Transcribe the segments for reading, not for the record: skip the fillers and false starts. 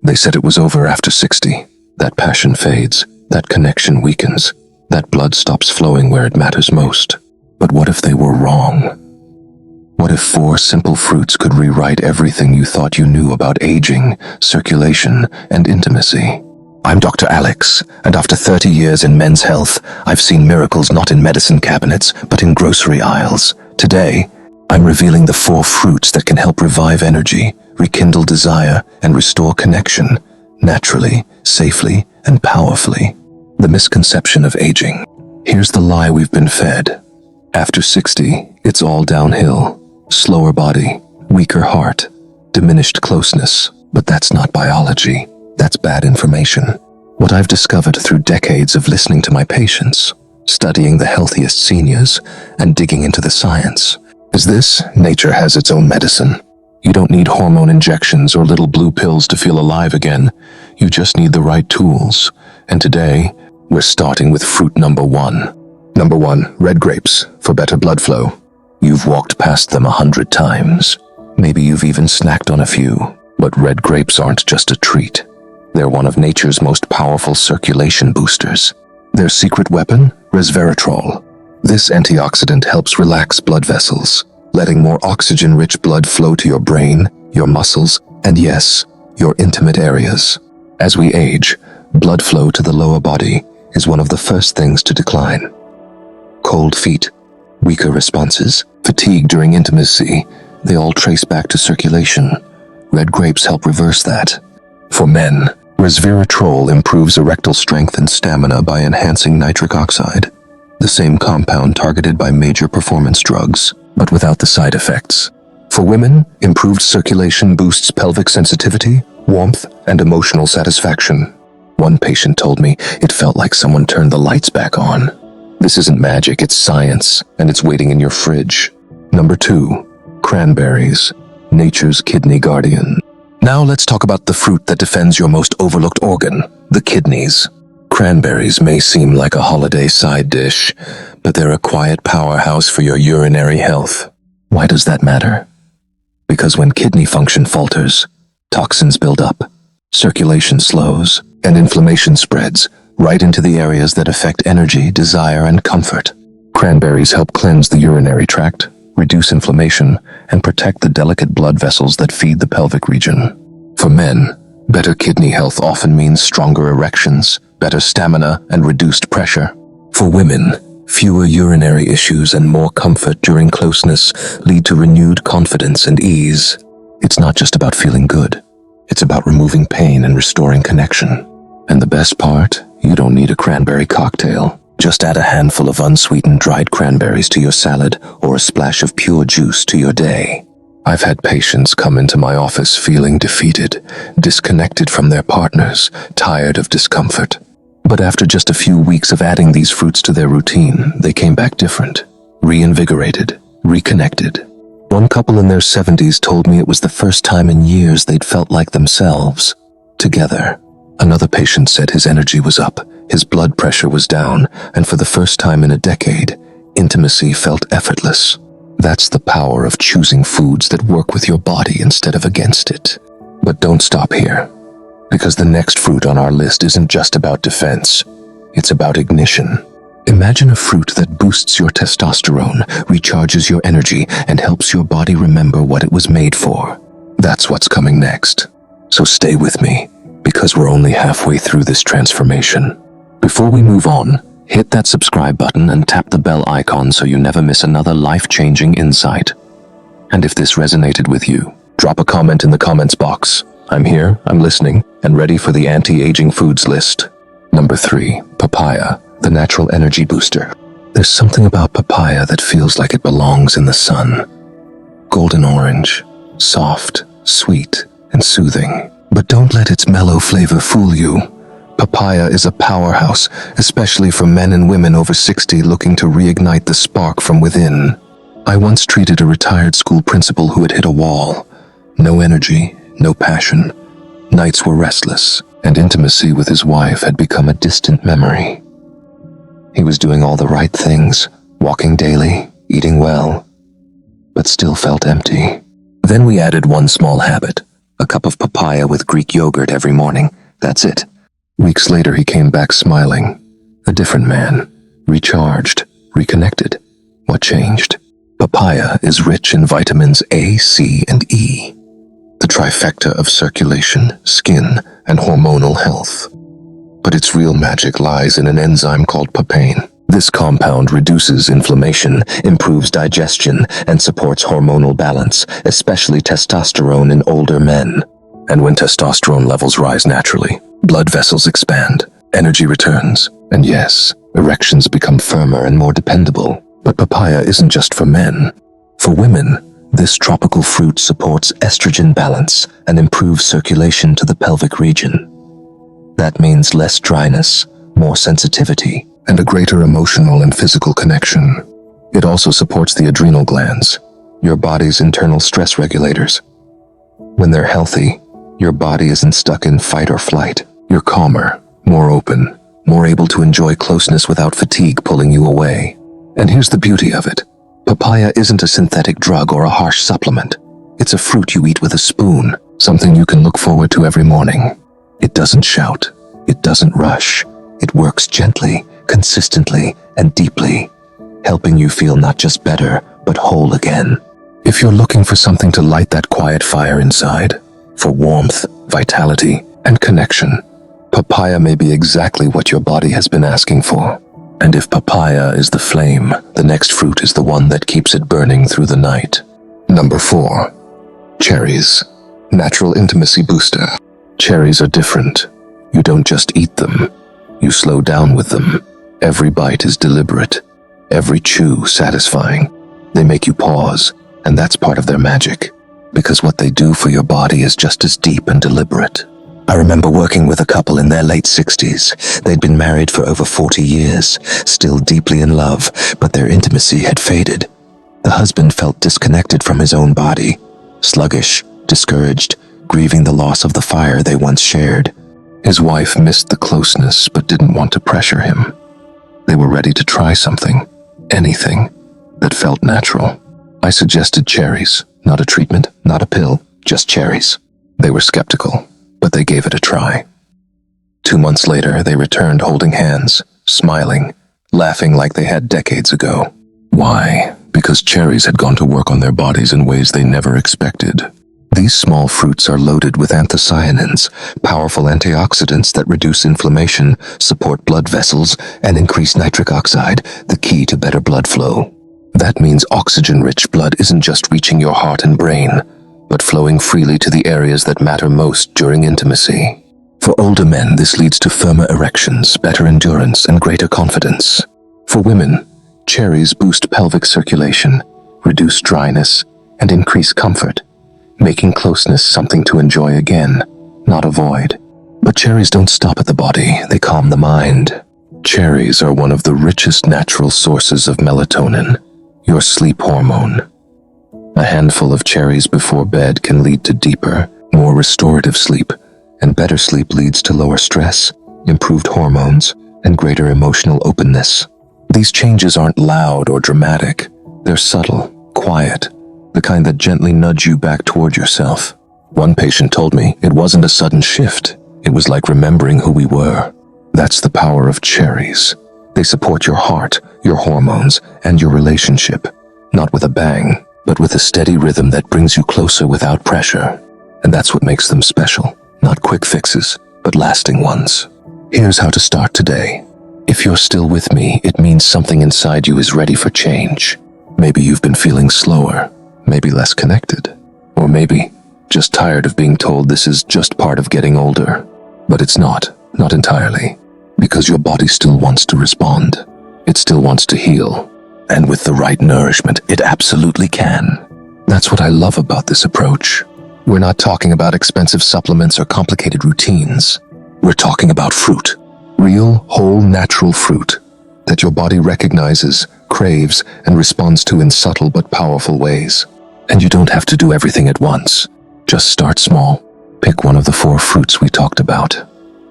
They said it was over after 60. That passion fades, that connection weakens, that blood stops flowing where it matters most. But what if they were wrong? What if 4 simple fruits could rewrite everything you thought you knew about aging, circulation, and intimacy? I'm Dr. Alex, and after 30 years in men's health, I've seen miracles not in medicine cabinets, but in grocery aisles. Today, I'm revealing the 4 fruits that can help revive energy, rekindle desire, and restore connection, naturally, safely, and powerfully. The misconception of aging. Here's the lie we've been fed. After 60, it's all downhill. Slower body, weaker heart, diminished closeness. But that's not biology. That's bad information. What I've discovered through decades of listening to my patients, studying the healthiest seniors, and digging into the science, is this: nature has its own medicine. You don't need hormone injections or little blue pills to feel alive again. You just need the right tools. And today, we're starting with fruit number 1. Number 1, red grapes, for better blood flow. You've walked past them 100 times. Maybe you've even snacked on a few. But red grapes aren't just a treat. They're one of nature's most powerful circulation boosters. Their secret weapon? Resveratrol. This antioxidant helps relax blood vessels, letting more oxygen-rich blood flow to your brain, your muscles, and yes, your intimate areas. As we age, blood flow to the lower body is one of the first things to decline. Cold feet, weaker responses, fatigue during intimacy, they all trace back to circulation. Red grapes help reverse that. For men, resveratrol improves erectile strength and stamina by enhancing nitric oxide, the same compound targeted by major performance drugs, but without the side effects. For women, improved circulation boosts pelvic sensitivity, warmth, and emotional satisfaction. One patient told me it felt like someone turned the lights back on. This isn't magic, it's science, and it's waiting in your fridge. Number 2, cranberries, nature's kidney guardian. Now let's talk about the fruit that defends your most overlooked organ, the kidneys. Cranberries may seem like a holiday side dish, but they're a quiet powerhouse for your urinary health. Why does that matter? Because when kidney function falters, toxins build up, circulation slows, and inflammation spreads right into the areas that affect energy, desire, and comfort. Cranberries help cleanse the urinary tract, reduce inflammation, and protect the delicate blood vessels that feed the pelvic region. For men, better kidney health often means stronger erections, better stamina, and reduced pressure. For women, fewer urinary issues and more comfort during closeness lead to renewed confidence and ease. It's not just about feeling good. It's about removing pain and restoring connection. And the best part, you don't need a cranberry cocktail. Just add a handful of unsweetened dried cranberries to your salad or a splash of pure juice to your day. I've had patients come into my office feeling defeated, disconnected from their partners, tired of discomfort. But after just a few weeks of adding these fruits to their routine, they came back different, reinvigorated, reconnected. One couple in their 70s told me it was the first time in years they'd felt like themselves, together. Another patient said his energy was up, his blood pressure was down, and for the first time in a decade, intimacy felt effortless. That's the power of choosing foods that work with your body instead of against it. But don't stop here, because the next fruit on our list isn't just about defense, it's about ignition. Imagine a fruit that boosts your testosterone, recharges your energy, and helps your body remember what it was made for. That's what's coming next. So stay with me, because we're only halfway through this transformation. Before we move on, hit that subscribe button and tap the bell icon so you never miss another life-changing insight. And if this resonated with you, drop a comment in the comments box. I'm here, I'm listening, and ready for the anti-aging foods list. Number 3, papaya, the natural energy booster. There's something about papaya that feels like it belongs in the sun. Golden orange, soft, sweet, and soothing. But don't let its mellow flavor fool you. Papaya is a powerhouse, especially for men and women over 60 looking to reignite the spark from within. I once treated a retired school principal who had hit a wall. No energy, no passion. Nights were restless, and intimacy with his wife had become a distant memory. He was doing all the right things, walking daily, eating well, but still felt empty. Then we added one small habit, A cup of papaya with Greek yogurt every morning. That's it. Weeks later, he came back smiling. A different man. Recharged. Reconnected. What changed? Papaya is rich in vitamins A, C, and E. The trifecta of circulation, skin, and hormonal health. But its real magic lies in an enzyme called papain. This compound reduces inflammation, improves digestion, and supports hormonal balance, especially testosterone in older men. And when testosterone levels rise naturally, blood vessels expand, energy returns, and yes, erections become firmer and more dependable. But papaya isn't just for men. For women, this tropical fruit supports estrogen balance and improves circulation to the pelvic region. That means less dryness, more sensitivity, and a greater emotional and physical connection. It also supports the adrenal glands, your body's internal stress regulators. When they're healthy, your body isn't stuck in fight or flight. You're calmer, more open, more able to enjoy closeness without fatigue pulling you away. And here's the beauty of it. Papaya isn't a synthetic drug or a harsh supplement. It's a fruit you eat with a spoon, something you can look forward to every morning. It doesn't shout. It doesn't rush. It works gently, consistently, and deeply, helping you feel not just better, but whole again. If you're looking for something to light that quiet fire inside, for warmth, vitality, and connection, papaya may be exactly what your body has been asking for. And if papaya is the flame, the next fruit is the one that keeps it burning through the night. Number 4. Cherries. Natural intimacy booster. Cherries are different. You don't just eat them. You slow down with them. Every bite is deliberate. Every chew satisfying. They make you pause, and that's part of their magic. Because what they do for your body is just as deep and deliberate. I remember working with a couple in their late 60s. They'd been married for over 40 years, still deeply in love, but their intimacy had faded. The husband felt disconnected from his own body, sluggish, discouraged, grieving the loss of the fire they once shared. His wife missed the closeness but didn't want to pressure him. They were ready to try something, anything, that felt natural. I suggested cherries, not a treatment, not a pill, just cherries. They were skeptical, but they gave it a try. 2 months later, they returned holding hands, smiling, laughing like they had decades ago. Why? Because cherries had gone to work on their bodies in ways they never expected. These small fruits are loaded with anthocyanins, powerful antioxidants that reduce inflammation, support blood vessels, and increase nitric oxide, the key to better blood flow. That means oxygen-rich blood isn't just reaching your heart and brain, but flowing freely to the areas that matter most during intimacy. For older men, this leads to firmer erections, better endurance, and greater confidence. For women, cherries boost pelvic circulation, reduce dryness, and increase comfort, making closeness something to enjoy again, not avoid. But cherries don't stop at the body, they calm the mind. Cherries are one of the richest natural sources of melatonin, your sleep hormone. A handful of cherries before bed can lead to deeper, more restorative sleep, and better sleep leads to lower stress, improved hormones, and greater emotional openness. These changes aren't loud or dramatic. They're subtle, quiet, the kind that gently nudge you back toward yourself. One patient told me it wasn't a sudden shift. It was like remembering who we were. That's the power of cherries. They support your heart, your hormones, and your relationship, not with a bang, but with a steady rhythm that brings you closer without pressure. And that's what makes them special. Not quick fixes, but lasting ones. Here's how to start today. If you're still with me, it means something inside you is ready for change. Maybe you've been feeling slower, maybe less connected, or maybe just tired of being told this is just part of getting older. But it's not entirely, because your body still wants to respond. It still wants to heal. And with the right nourishment, it absolutely can. That's what I love about this approach. We're not talking about expensive supplements or complicated routines. We're talking about fruit. Real, whole, natural fruit that your body recognizes, craves, and responds to in subtle but powerful ways. And you don't have to do everything at once. Just start small. Pick one of the 4 fruits we talked about,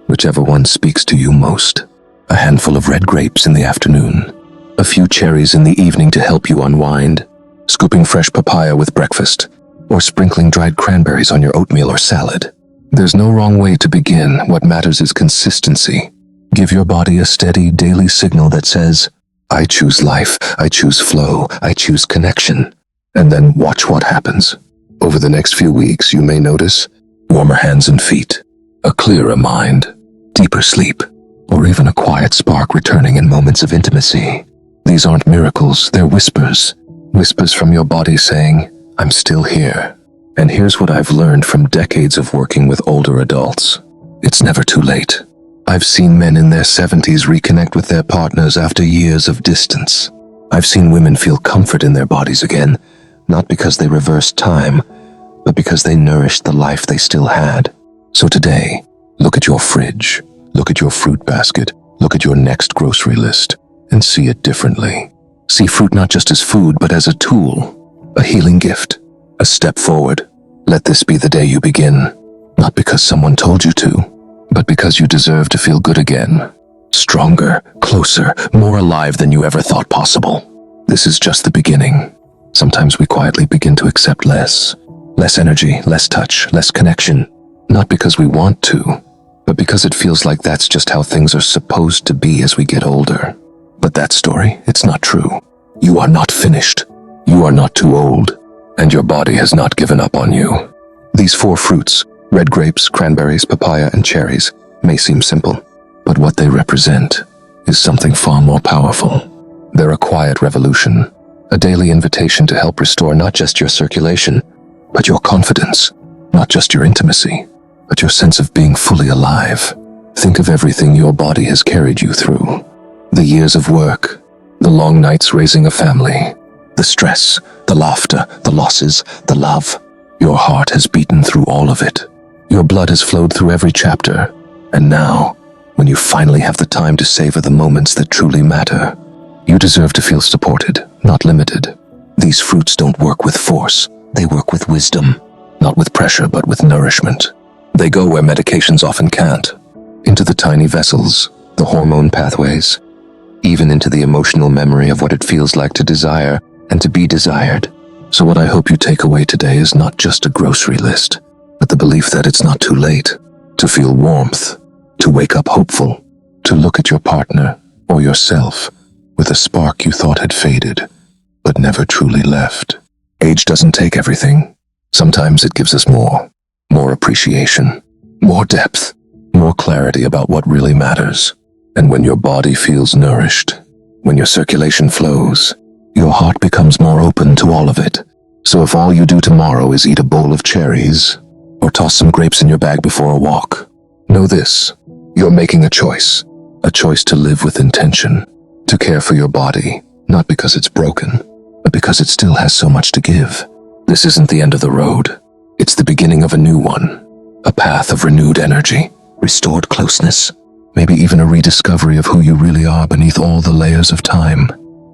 whichever one speaks to you most. A handful of red grapes in the afternoon, a few cherries in the evening to help you unwind, scooping fresh papaya with breakfast, or sprinkling dried cranberries on your oatmeal or salad. There's no wrong way to begin. What matters is consistency. Give your body a steady daily signal that says, I choose life, I choose flow, I choose connection. And then watch what happens. Over the next few weeks, you may notice warmer hands and feet, a clearer mind, deeper sleep, or even a quiet spark returning in moments of intimacy. These aren't miracles, they're whispers. Whispers from your body saying, I'm still here. And here's what I've learned from decades of working with older adults. It's never too late. I've seen men in their 70s reconnect with their partners after years of distance. I've seen women feel comfort in their bodies again, not because they reversed time, but because they nourished the life they still had. So today, look at your fridge, look at your fruit basket, look at your next grocery list, and see it differently. See fruit not just as food, but as a tool, a healing gift, a step forward. Let this be the day you begin, not because someone told you to, but because you deserve to feel good again. Stronger, closer, more alive than you ever thought possible. This is just the beginning. Sometimes we quietly begin to accept less energy, less touch, less connection, not because we want to, but because it feels like that's just how things are supposed to be as we get older. But that story, it's not true. You are not finished. You are not too old, and your body has not given up on you. These 4 fruits, red grapes, cranberries, papaya, and cherries, may seem simple, but what they represent is something far more powerful. They're a quiet revolution, a daily invitation to help restore not just your circulation, but your confidence, not just your intimacy, but your sense of being fully alive. Think of everything your body has carried you through. The years of work, the long nights raising a family, the stress, the laughter, the losses, the love. Your heart has beaten through all of it. Your blood has flowed through every chapter. And now, when you finally have the time to savor the moments that truly matter, you deserve to feel supported, not limited. These fruits don't work with force. They work with wisdom, not with pressure, but with nourishment. They go where medications often can't, into the tiny vessels, the hormone pathways, even into the emotional memory of what it feels like to desire and to be desired. So what I hope you take away today is not just a grocery list, but the belief that it's not too late to feel warmth, to wake up hopeful, to look at your partner or yourself with a spark you thought had faded, but never truly left. Age doesn't take everything. Sometimes it gives us more appreciation, more depth, more clarity about what really matters. And when your body feels nourished, when your circulation flows, your heart becomes more open to all of it. So if all you do tomorrow is eat a bowl of cherries, or toss some grapes in your bag before a walk, know this: you're making a choice to live with intention, to care for your body, not because it's broken, but because it still has so much to give. This isn't the end of the road. It's the beginning of a new one, a path of renewed energy, restored closeness, maybe even a rediscovery of who you really are beneath all the layers of time.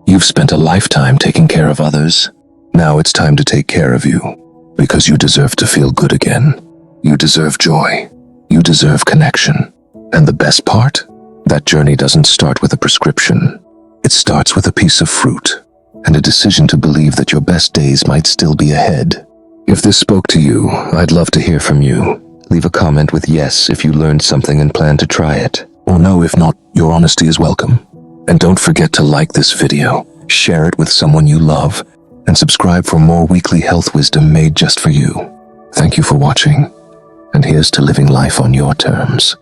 You've spent a lifetime taking care of others. Now it's time to take care of you, because you deserve to feel good again. You deserve joy. You deserve connection. And the best part? That journey doesn't start with a prescription. It starts with a piece of fruit and a decision to believe that your best days might still be ahead. If this spoke to you, I'd love to hear from you. Leave a comment with yes if you learned something and plan to try it, or no if not. Your honesty is welcome. And don't forget to like this video, share it with someone you love, and subscribe for more weekly health wisdom made just for you. Thank you for watching, and here's to living life on your terms.